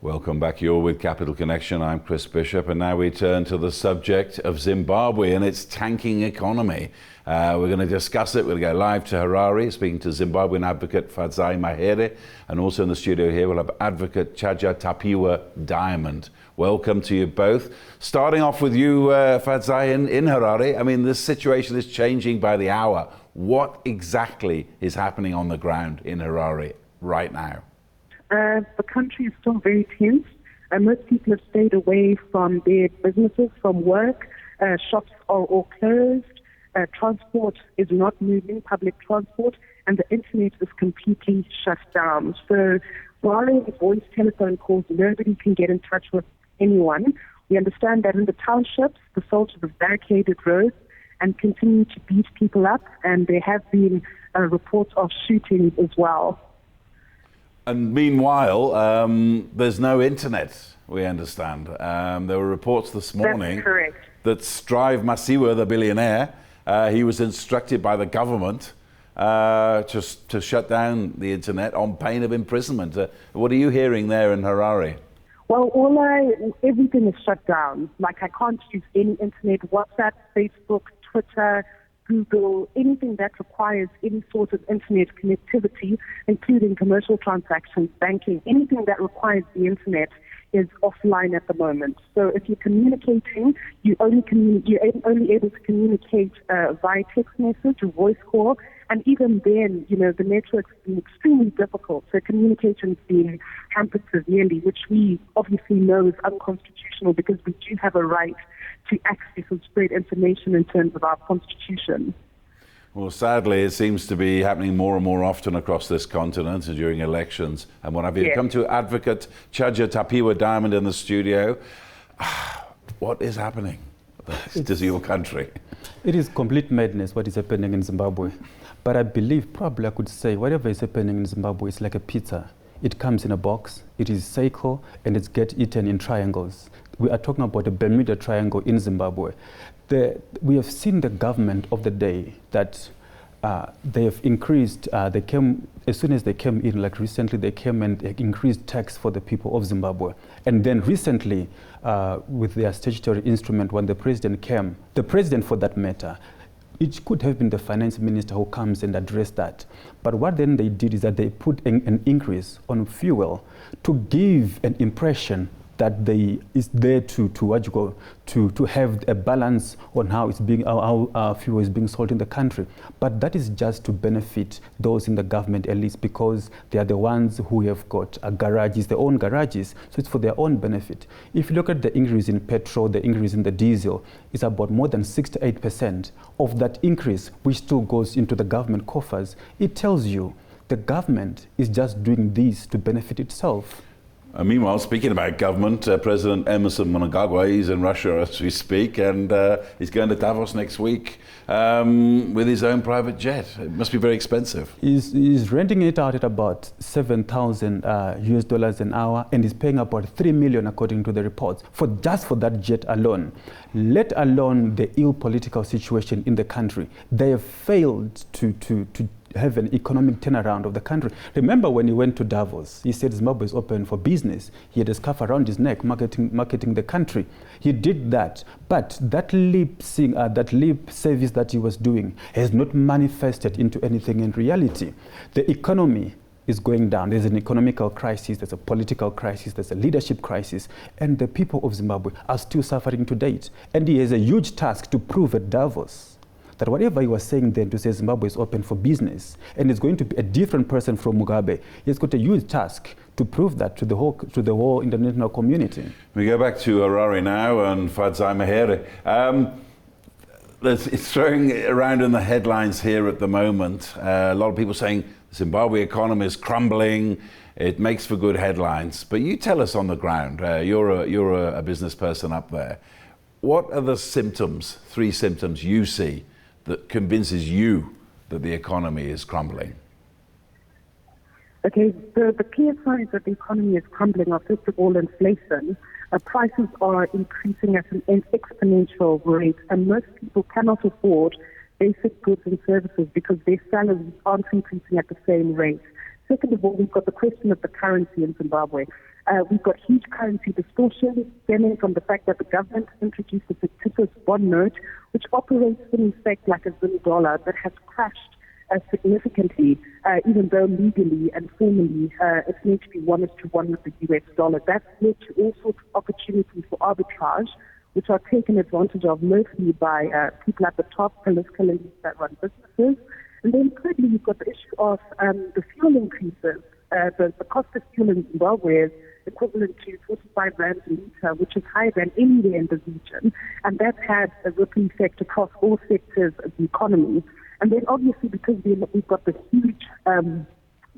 Welcome back. You're with Capital Connection. I'm Chris Bishop, and now we turn to the subject of Zimbabwe and its tanking economy. We're going to discuss it. We'll go live to Harare, speaking to Zimbabwean advocate Fadzayi Mahere, and also in the studio here we'll have advocate Chadya Tapiwa Diamond. Welcome to you both. Starting off with you, Fadzayi, in Harare. I mean, this situation is changing by the hour. What exactly is happening on the ground in Harare right now? The country is still very tense. Most people have stayed away from their businesses, from work. Shops are all closed. Transport is not moving, public transport, and the internet is completely shut down. So barring voice telephone calls, nobody can get in touch with anyone. We understand that in the townships, the soldiers have barricaded roads and continue to beat people up, and there have been reports of shootings as well. And meanwhile, there's no internet, we understand. There were reports this morning that Strive Masiyiwa, the billionaire, he was instructed by the government to shut down the internet on pain of imprisonment. What are you hearing there in Harare? Well, everything is shut down. Like, I can't use any internet, WhatsApp, Facebook, Twitter, Google, anything that requires any sort of internet connectivity, including commercial transactions, banking, anything that requires the internet is offline at the moment. So if you're communicating, you're only able to communicate via text message or voice call, and even then, the network's been extremely difficult. So communication's been hampered severely, which we obviously know is unconstitutional because we do have a right to access and spread information in terms of our constitution. Well, sadly, it seems to be happening more and more often across this continent during elections and what have you. Yes. Come to advocate Chadya Tapiwa Diamond in the studio. What is happening to your country? It is complete madness what is happening in Zimbabwe. But I believe, probably I could say, whatever is happening in Zimbabwe is like a pizza. It comes in a box, it is cycle, and it gets eaten in triangles. We are talking about the Bermuda Triangle in Zimbabwe. We have seen the government of the day that they have increased, as soon as they came in, like recently they came and they increased tax for the people of Zimbabwe. And then recently, with their statutory instrument, when the president came, the president for that matter, it could have been the finance minister who comes and addressed that. But what then they did is that they put an increase on fuel to give an impression that they is there to have a balance on how fuel is being sold in the country. But that is just to benefit those in the government at least, because they are the ones who have got garages, their own garages, so it's for their own benefit. If you look at the increase in petrol, the increase in the diesel, it's about more than 68% of that increase, which still goes into the government coffers. It tells you the government is just doing this to benefit itself. Meanwhile, speaking about government, President Emerson Mnangagwa, he's in Russia as we speak, and he's going to Davos next week with his own private jet. It must be very expensive. He's renting it out at about $7,000 an hour, and he's paying about $3 million according to the reports, just for that jet alone. Let alone the ill political situation in the country. They have failed to have an economic turnaround of the country. Remember when he went to Davos, he said Zimbabwe is open for business. He had a scarf around his neck, marketing the country. He did that, but that lip service that he was doing has not manifested into anything in reality. The economy is going down. There's an economical crisis, there's a political crisis, there's a leadership crisis, and the people of Zimbabwe are still suffering to date. And he has a huge task to prove at Davos that whatever he was saying then, to say Zimbabwe is open for business and it's going to be a different person from Mugabe, he's got a huge task to prove that to the whole international community. We go back to Harare now and Fadzayi Mahere. It's throwing around in the headlines here at the moment. A lot of people saying the Zimbabwe economy is crumbling. It makes for good headlines. But you tell us on the ground, you're a business person up there. What are the symptoms, 3 symptoms you see that convinces you that the economy is crumbling? Okay, the clear signs that the economy is crumbling are, first of all, inflation. Prices are increasing at an exponential rate, and most people cannot afford basic goods and services because their salaries aren't increasing at the same rate. Second of all, we've got the question of the currency in Zimbabwe. We've got huge currency distortion stemming from the fact that the government introduced a fictitious bond note, which operates in effect like a Zim dollar that has crashed significantly, even though legally and formally it's meant to be 1:1 with the US dollar. That's led to all sorts of opportunities for arbitrage, which are taken advantage of mostly by people at the top, political elites that run businesses. And then thirdly, you've got the issue of the fuel increases. The cost of fuel in Zimbabwe is equivalent to 45 rands a litre, which is higher than anywhere in the region. And that's had a ripple effect across all sectors of the economy. And then obviously because we've got the huge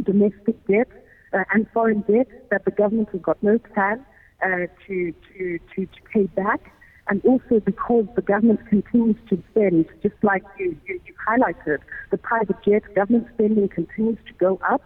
domestic debt and foreign debt that the government has got no plan to pay back. And also because the government continues to spend, just like you highlighted, the private jet, government spending continues to go up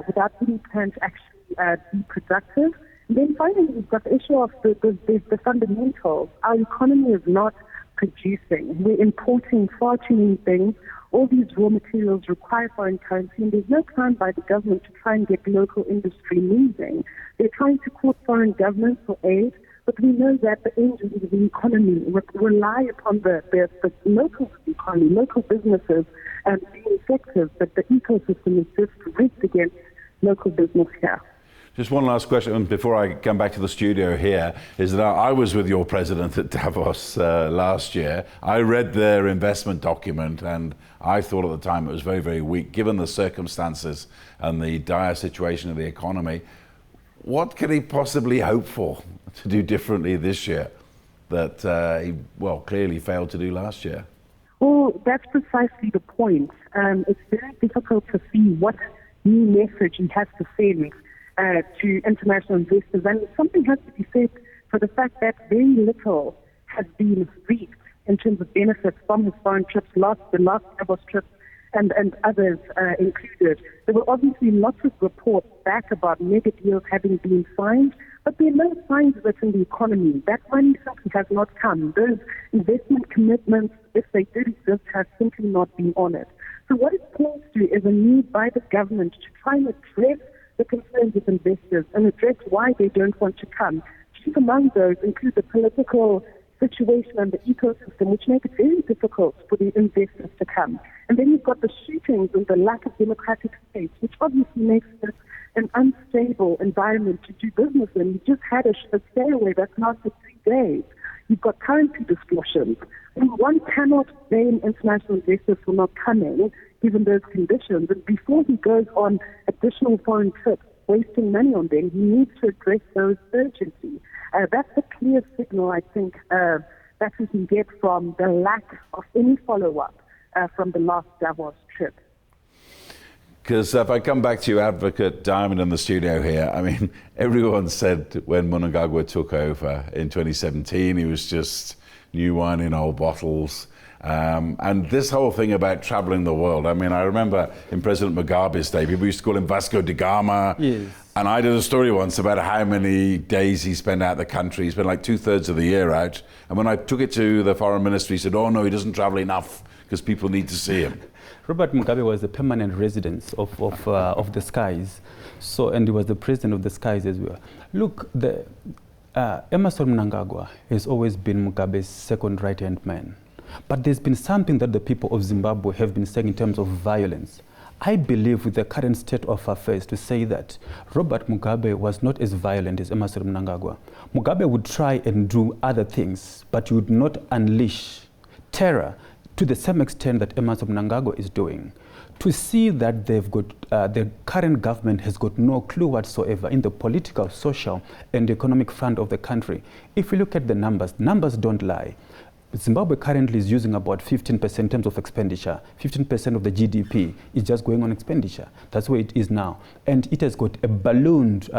without any plan to actually be productive. And then finally, we've got the issue of the fundamentals. Our economy is not producing. We're importing far too many things. All these raw materials require foreign currency, and there's no plan by the government to try and get local industry moving. They're trying to court foreign governments for aid, but we know that the engines of the economy rely upon the locals of the economy, local businesses being effective, but the ecosystem is just rigged against local business here. Just one last question before I come back to the studio here, is that I was with your president at Davos last year. I read their investment document and I thought at the time it was very, very weak, given the circumstances and the dire situation of the economy. What could he possibly hope for to do differently this year that he, clearly failed to do last year? Well, that's precisely the point. It's very difficult to see what new message he has to send to international investors. And something has to be said for the fact that very little has been reaped in terms of benefits from his foreign trips, the last Davos trip and others included. There were obviously lots of reports back about mega deals having been signed, but there are no signs of it in the economy. That money simply has not come. Those investment commitments, if they did exist, have simply not been honored. So what it points to is a need by the government to try and address the concerns of investors and address why they don't want to come. Chief among those include the political situation and the ecosystem, which make it very difficult for the investors to come. And then you've got the shootings and the lack of democratic space, which obviously makes this an unstable environment to do business in. You just had a stay away that lasted 3 days. You've got currency distortions. And one cannot blame international investors for not coming, given those conditions. And before he goes on additional foreign trips, wasting money on them, he needs to address those urgently. That's a clear signal, I think, that we can get from the lack of any follow-up from the last Davos trip. Because if I come back to you, Advocate Diamond, in the studio here, I mean, everyone said when Mugabe took over in 2017, he was just new wine in old bottles. And this whole thing about traveling the world, I mean, I remember in President Mugabe's day, people used to call him Vasco da Gama. Yes. And I did a story once about how many days he spent out the country. He spent like 2/3 of the year out. And when I took it to the foreign ministry, he said, oh no, he doesn't travel enough because people need to see him. Robert Mugabe was a permanent resident of the skies, and he was the president of the skies as well. Look, Emmerson Mnangagwa has always been Mugabe's second right-hand man. But there's been something that the people of Zimbabwe have been saying in terms of violence. I believe with the current state of affairs to say that Robert Mugabe was not as violent as Emmerson Mnangagwa. Mugabe would try and do other things, but he would not unleash terror to the same extent that Emmerson Mnangagwa is doing. To see that they've got, the current government has got no clue whatsoever in the political, social, and economic front of the country. If we look at the numbers don't lie. Zimbabwe currently is using about 15% in terms of expenditure. 15% of the GDP is just going on expenditure. That's where it is now. And it has got a ballooned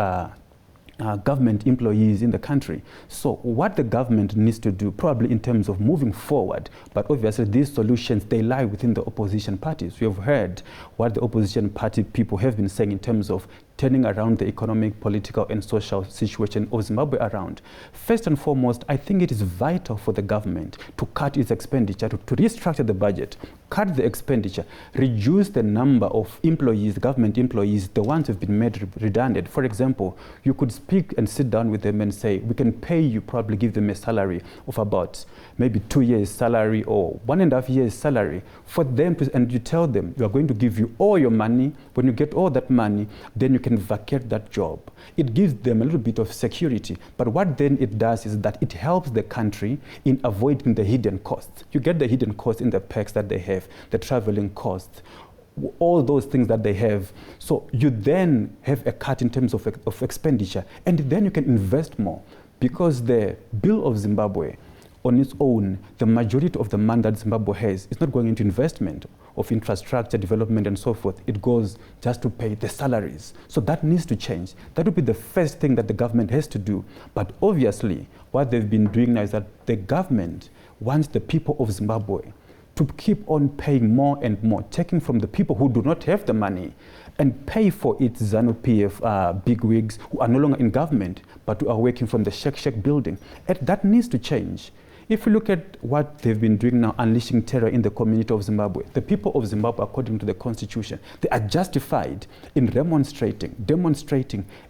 government employees in the country. So what the government needs to do, probably in terms of moving forward, but obviously these solutions, they lie within the opposition parties. We have heard what the opposition party people have been saying in terms of turning around the economic, political, and social situation of Zimbabwe around. First and foremost, I think it is vital for the government to cut its expenditure, to restructure the budget, cut the expenditure, reduce the number of employees, government employees, the ones who have been made redundant. For example, you could speak and sit down with them and say, we can pay you, probably give them a salary of about maybe 2 years salary or 1.5 years salary for them to, and you tell them, we are going to give you all your money. When you get all that money, then you can vacate that job. It gives them a little bit of security, but what then it does is that it helps the country in avoiding the hidden costs. You get the hidden costs in the perks that they have, the traveling costs, all those things that they have. So you then have a cut in terms of expenditure, and then you can invest more, because the bill of Zimbabwe on its own, the majority of the money that Zimbabwe has is not going into investment of infrastructure development and so forth. It goes just to pay the salaries. So that needs to change. That would be the first thing that the government has to do. But obviously, what they've been doing now is that the government wants the people of Zimbabwe to keep on paying more and more, taking from the people who do not have the money and pay for its ZANU-PF bigwigs who are no longer in government, but who are working from the Shek building. And that needs to change. If you look at what they've been doing now, unleashing terror in the community of Zimbabwe, the people of Zimbabwe, according to the constitution, they are justified in demonstrating,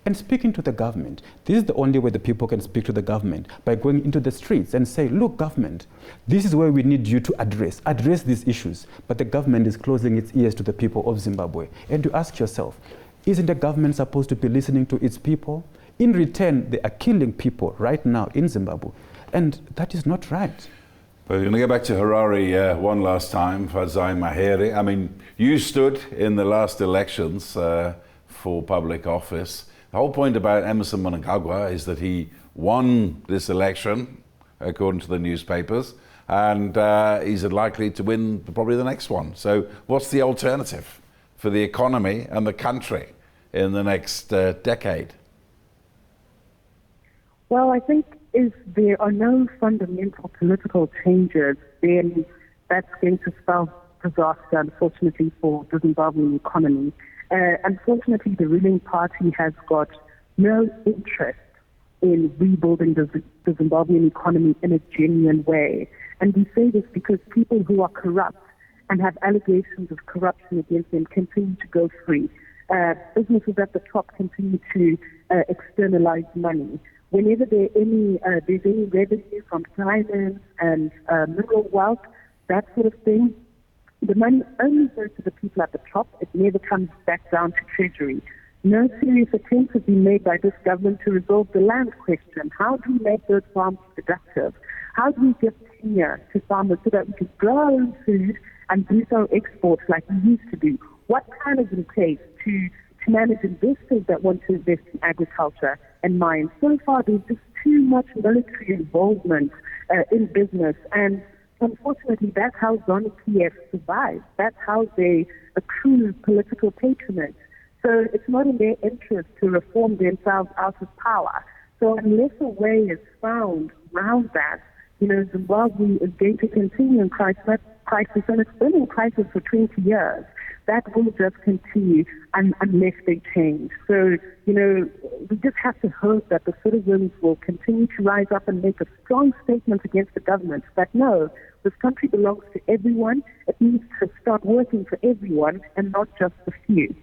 and speaking to the government. This is the only way the people can speak to the government, by going into the streets and say, look, government, this is where we need you to address these issues. But the government is closing its ears to the people of Zimbabwe. And you ask yourself, isn't the government supposed to be listening to its people? In return, they are killing people right now in Zimbabwe. And that is not right. But we're going to go back to Harare one last time, Fadzayi Mahere. I mean, you stood in the last elections for public office. The whole point about Emmerson Mnangagwa is that he won this election, according to the newspapers, and he's likely to win probably the next one. So what's the alternative for the economy and the country in the next decade? Well, I think if there are no fundamental political changes, then that's going to spell disaster, unfortunately, for the Zimbabwean economy. Unfortunately, the ruling party has got no interest in rebuilding the Zimbabwean economy in a genuine way. And we say this because people who are corrupt and have allegations of corruption against them continue to go free. Businesses at the top continue to externalize money. Whenever there's any revenue from diamonds and mineral wealth, that sort of thing, the money only goes to the people at the top. It never comes back down to Treasury. No serious attempts have been made by this government to resolve the land question. How do we make those farms productive? How do we give tenure to farmers so that we can grow our own food and boost our exports like we used to do? What plan is in place to manage investors that want to invest in agriculture and mines? So far, there's just too much military involvement in business, and unfortunately, that's how ZANU-PF survives. That's how they accrue political patronage. So it's not in their interest to reform themselves out of power. So unless a way is found around that, Zimbabwe is going to continue in crisis, and it's been in crisis for 20 years. That will just continue unless they change. So, we just have to hope that the citizens will continue to rise up and make a strong statement against the government that no, this country belongs to everyone. It needs to start working for everyone and not just the few.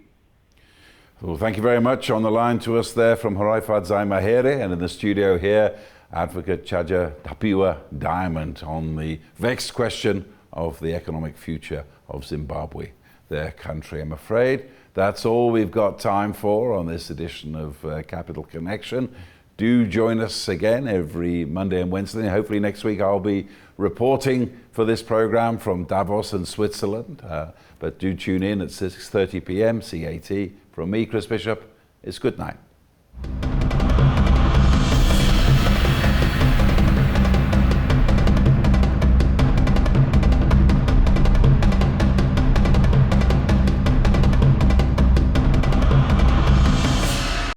Well, thank you very much. On the line to us there from Harare, Fadzayi Mahere, and in the studio here, Advocate Chadya Tapiwa Diamond on the vexed question of the economic future of Zimbabwe, their country. I'm afraid that's all we've got time for on this edition of Capital Connection. Do join us again every Monday and Wednesday. Hopefully next week I'll be reporting for this program from Davos in Switzerland. But do tune in at 6:30 p.m. CAT. From me, Chris Bishop, it's good night.